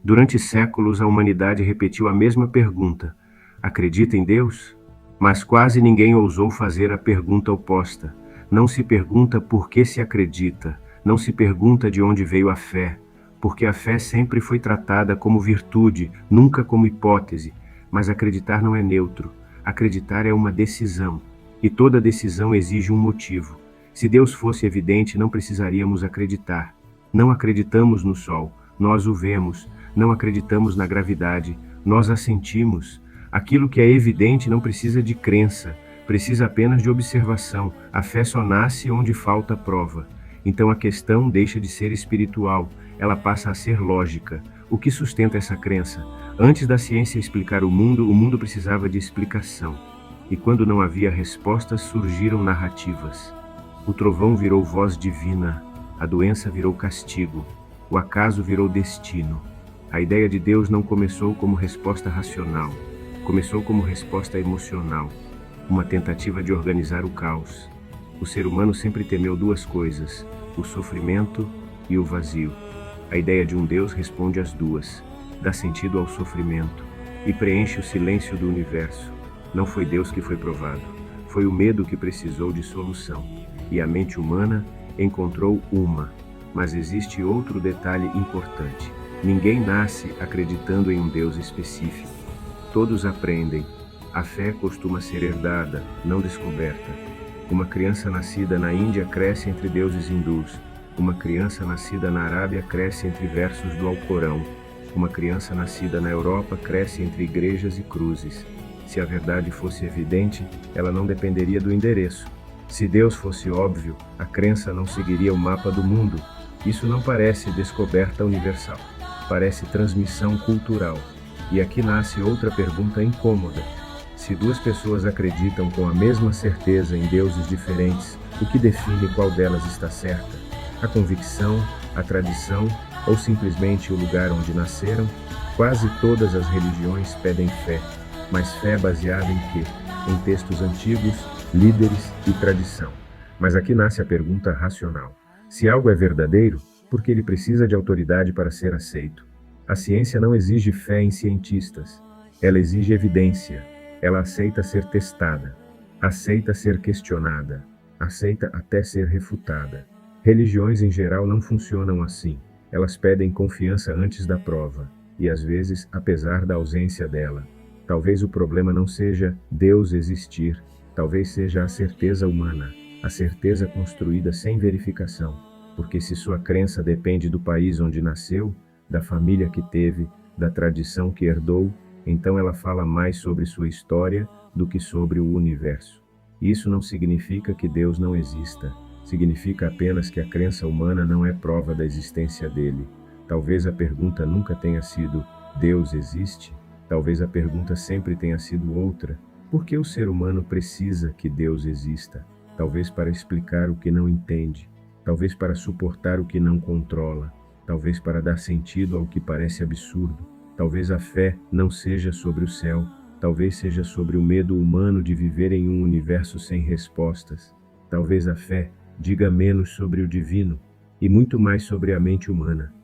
Durante séculos, a humanidade repetiu a mesma pergunta: acredita em Deus? Mas quase ninguém ousou fazer a pergunta oposta. Não se pergunta por que se acredita, não se pergunta de onde veio a fé, porque a fé sempre foi tratada como virtude, nunca como hipótese. Mas acreditar não é neutro. Acreditar é uma decisão, e toda decisão exige um motivo. Se Deus fosse evidente, não precisaríamos acreditar. Não acreditamos no sol, nós o vemos. Não acreditamos na gravidade, nós a sentimos. Aquilo que é evidente não precisa de crença, precisa apenas de observação. A fé só nasce onde falta prova. Então a questão deixa de ser espiritual, ela passa a ser lógica. O que sustenta essa crença? Antes da ciência explicar o mundo precisava de explicação. E quando não havia respostas, surgiram narrativas. O trovão virou voz divina, a doença virou castigo, o acaso virou destino. A ideia de Deus não começou como resposta racional, começou como resposta emocional, uma tentativa de organizar o caos. O ser humano sempre temeu duas coisas, o sofrimento e o vazio. A ideia de um Deus responde às duas, dá sentido ao sofrimento e preenche o silêncio do universo. Não foi Deus que foi provado, foi o medo que precisou de solução. E a mente humana encontrou uma. Mas existe outro detalhe importante. Ninguém nasce acreditando em um Deus específico. Todos aprendem. A fé costuma ser herdada, não descoberta. Uma criança nascida na Índia cresce entre deuses hindus. Uma criança nascida na Arábia cresce entre versos do Alcorão. Uma criança nascida na Europa cresce entre igrejas e cruzes. Se a verdade fosse evidente, ela não dependeria do endereço. Se Deus fosse óbvio, a crença não seguiria o mapa do mundo. Isso não parece descoberta universal, parece transmissão cultural. E aqui nasce outra pergunta incômoda. Se duas pessoas acreditam com a mesma certeza em deuses diferentes, o que define qual delas está certa? A convicção, a tradição ou simplesmente o lugar onde nasceram? Quase todas as religiões pedem fé, mas fé baseada em quê? Em textos antigos, líderes e tradição. Mas aqui nasce a pergunta racional. Se algo é verdadeiro, por que ele precisa de autoridade para ser aceito? A ciência não exige fé em cientistas. Ela exige evidência. Ela aceita ser testada. Aceita ser questionada. Aceita até ser refutada. Religiões em geral não funcionam assim. Elas pedem confiança antes da prova. E às vezes, apesar da ausência dela. Talvez o problema não seja Deus existir. Talvez seja a certeza humana. A certeza construída sem verificação, porque se sua crença depende do país onde nasceu, da família que teve, da tradição que herdou, então ela fala mais sobre sua história do que sobre o universo. Isso não significa que Deus não exista, significa apenas que a crença humana não é prova da existência dele. Talvez a pergunta nunca tenha sido Deus existe? Talvez a pergunta sempre tenha sido outra: por que o ser humano precisa que Deus exista? Talvez para explicar o que não entende, talvez para suportar o que não controla, talvez para dar sentido ao que parece absurdo. Talvez a fé não seja sobre o céu, talvez seja sobre o medo humano de viver em um universo sem respostas. Talvez a fé diga menos sobre o divino e muito mais sobre a mente humana.